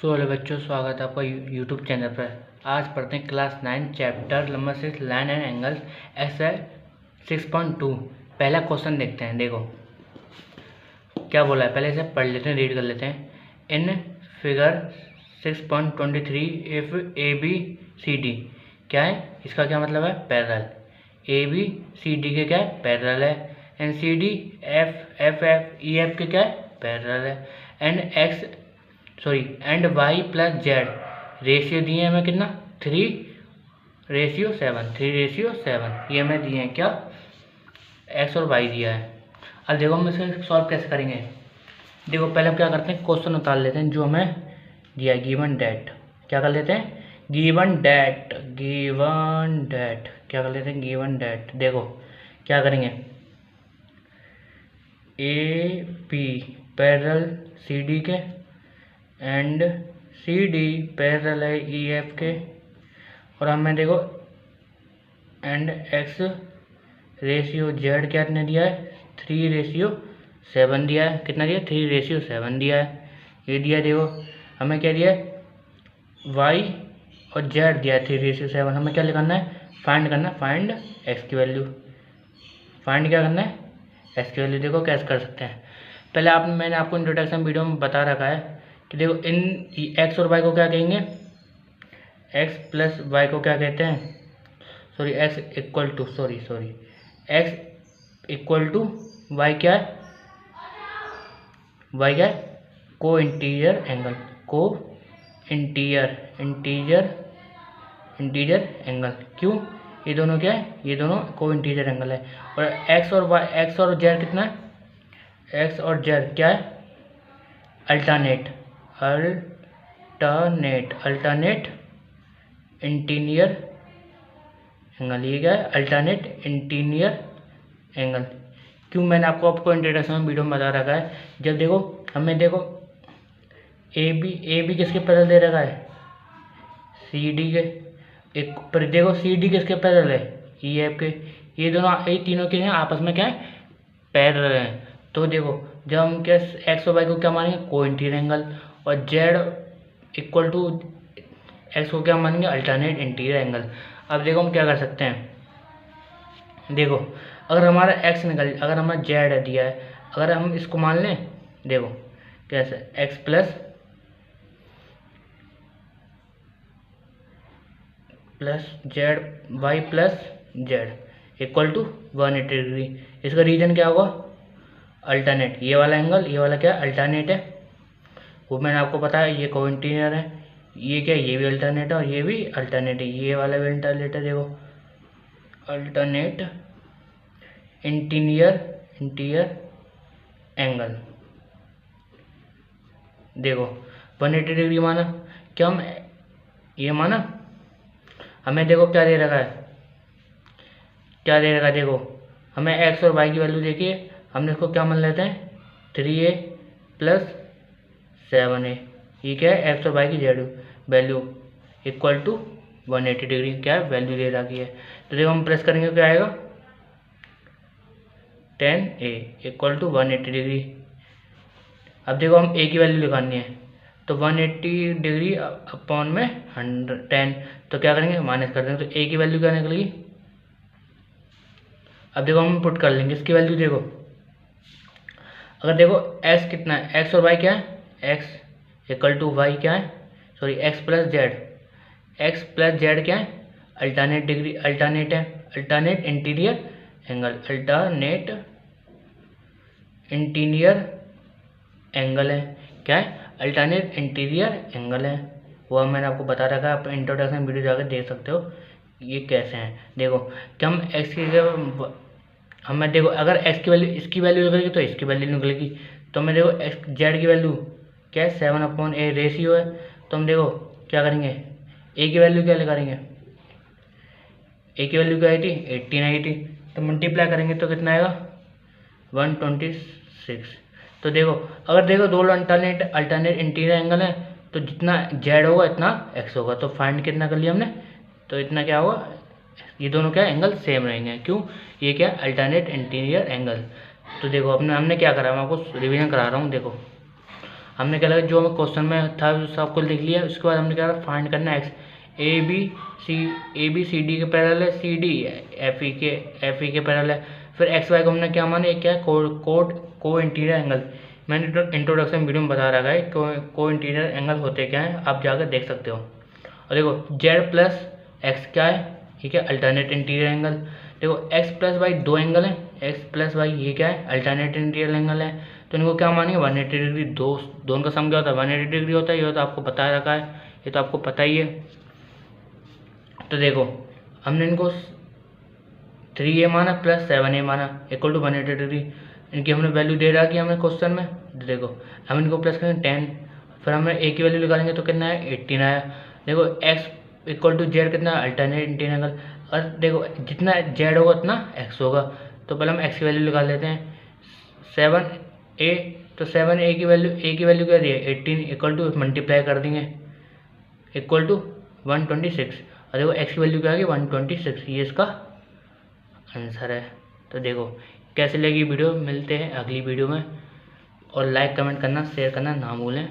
So hello बच्चों, स्वागत है आपका यूट्यूब चैनल पर। आज पढ़ते हैं class 9 chapter number 6 line and angles exercise 6.2। पहला क्वेश्चन देखते हैं। देखो क्या बोला है, पहले इसे पढ़ लेते हैं, रीड कर लेते हैं। In figure 6.23 if A B C D क्या है, इसका क्या मतलब है, parallel. A B C D के क्या है, पैरेलल है। And C D F F F E F के क्या है, पैरेलल है। And Y plus Z ratio दिए हैं हमें कितना, 3:7 ये हमें दिए हैं क्या, एक्स और वाई दिया है। अब देखो हम इसे सॉल्व कैसे करेंगे। देखो पहले हम क्या करते हैं, क्वेश्चन उतार लेते हैं जो हमें दिया है, गिवन डेट। क्या कर लेते हैं, गिवन डेट क्या कर लेते हैं, गिवन डेट। देखो क्या करेंगे, A P parallel C D के एंड सी डी पैरेलल है ई एफ के। और हमें देखो एंड एक्स रेशियो जेड क्या दिया है, 3:7 दिया है। कितना दिया, 3:7 दिया है, ये दिया। देखो हमें क्या दिया है, वाई और जेड दिया है 3:7। हमें क्या निकालना है, फाइंड करना है, फाइंड एक्स की वैल्यू। फाइंड क्या करना है, एक्स की वैल्यू। देखो कैसे कर सकते हैं, पहले मैंने आपको इंट्रोडक्शन वीडियो में बता रखा है कि देखो इन एक्स और वाई को क्या कहेंगे, एक्स प्लस वाई को क्या कहते हैं, एक्स इक्वल टू वाई क्या है, वाई क्या है, को इंटीजर एंगल। क्यों, ये दोनों क्या है, ये दोनों को इंटीजर एंगल है। और एक्स और जेड कितना है, एक्स और जेड क्या है, अल्टरनेट इंटीरियर एंगल। ये क्या है, अल्टरनेट इंटीरियर एंगल। क्यों, मैंने आपको इंट्रोडक्शन में वीडियो में बता रखा है। जब देखो हमें देखो ए बी किसके पैरेलल दे रखा है, सी डी के। एक पर देखो सी डी किसके पैरेलल है, ई एफ के। ये तीनों के हैं आपस में क्या है, पैरेलल हैं। तो देखो जब हम क्या एक्स और वाई को क्या मानेंगे, को इंटीरियर एंगल। और जेड इक्वल टू एक्स को क्या मानेंगे, अल्टरनेट इंटीरियर एंगल। अब देखो हम क्या कर सकते हैं, देखो अगर हमारा अगर हमारा जेड दिया है, अगर हम इसको मान लें, देखो कैसे, X plus Z Y plus Z equal to 180 degree. इसका रीजन क्या होगा, अल्टरनेट। ये वाला एंगल, ये वाला क्या अल्टरनेट है, वो मैंने आपको बताया, ये को इंटीरियर है। ये क्या, ये भी अल्टरनेट है और ये भी अल्टरनेट है, ये वाला भी अल्टरनेट है। देखो अल्टरनेट इंटीरियर एंगल। देखो 180 डिग्री माना, क्या हम ये माना, हमें देखो क्या दे रखा है, देखो हमें एक्स और वाई की वैल्यू देखिए, हमने इसको क्या मान लेते हैं, 3a + 7a। ये क्या है, एक्स और वाई की Z value equal to 180 degree क्या है, वैल्यू दे रखी है। तो देखो हम प्रेस करेंगे क्या आएगा, 10a इक्वल टू 180 डिग्री। अब देखो हम a की वैल्यू निकालनी है, तो 180 डिग्री अपॉन में 10, तो क्या करेंगे, माइनस कर देंगे। तो a की वैल्यू क्या निकलेगी, अब देखो हम पुट कर लेंगे इसकी वैल्यू। देखो अगर देखो x कितना है, x और y क्या है, x इक्वल टू वाई क्या है, x प्लस जेड क्या है, अल्टरनेट है, अल्टरनेट इंटीरियर एंगल है। क्या है, अल्टरनेट इंटीरियर एंगल है। वो मैंने आपको बता रखा है, आप इंट्रोडक्शन वीडियो जाकर देख सकते हो ये कैसे हैं। देखो कि हम एक्स की हमें देखो अगर एक्स की वैल्यू, इसकी वैल्यू निकलेगी तो इसकी वैल्यू निकलेगी। तो हमें देखो एक्स जेड की वैल्यू क्या है, 7/a रेशियो है। तो हम देखो क्या करेंगे, ए की वैल्यू क्या निकालेंगे, ए की वैल्यू क्या आई थी, 18 तो मल्टीप्लाई करेंगे तो कितना आएगा, 126। तो देखो अगर देखो दो अल्टरनेट इंटीरियर एंगल है, तो जितना जेड होगा इतना एक्स होगा। तो फाइंड कितना कर लिया हमने, तो इतना क्या होगा, ये दोनों क्या एंगल सेम रहेंगे। क्यों, ये क्या अल्टरनेट इंटीरियर एंगल। तो देखो हमने क्या करा, मैं आपको रिवीजन करा रहा हूँ। देखो हमने क्या लगा जो हमें क्वेश्चन में था वो सब कुछ लिख लिया। उसके बाद हमने क्या फाइंड करना है X. A B C D के पैरेलल है, सी डी एफ ई के पैरेलल है। फिर एक्स वाई को हमने क्या माना, क्या है को इंटीरियर एंगल। मैंने इंट्रोडक्शन वीडियो में बता रखा है को इंटीरियर एंगल होते क्या है, आप जाकर देख सकते हो। और देखो जेड प्लस एक्स क्या है, ठीक है, अल्टरनेट इंटीरियर एंगल। देखो एक्स प्लस वाई दो एंगल है, एक्स प्लस वाई ये क्या है, अल्टरनेट इंटीरियर एंगल है। तो इनको क्या मानेंगे 180 डिग्री। दोनों का सम क्या होता है 180 डिग्री होता है। ये तो आपको बता रखा है, ये तो आपको पता ही है। तो देखो हमने इनको 3a माना प्लस 7a माना इक्वल टू 180 डिग्री। इनकी हमने वैल्यू दे रखी है हमें क्वेश्चन में। देखो हम इनको प्लस करेंगे 10, फिर हमें a की वैल्यू निकालेंगे तो कितना है 18 आया। देखो x इक्वल टू जेड कितना अल्टरनेट इंटीरियर एंगल। और देखो जितना z होगा उतना x होगा। तो पहले हम x की वैल्यू निकाल लेते हैं 7a। तो 7a की वैल्यू क्या दी है 18 इक्वल टू मल्टीप्लाई कर देंगे इक्वल टू 126। और देखो x की वैल्यू क्या आ गई 126, ये इसका आंसर है। तो देखो कैसे लगी वीडियो, मिलते हैं अगली वीडियो में। और लाइक कमेंट करना शेयर करना ना भूलें।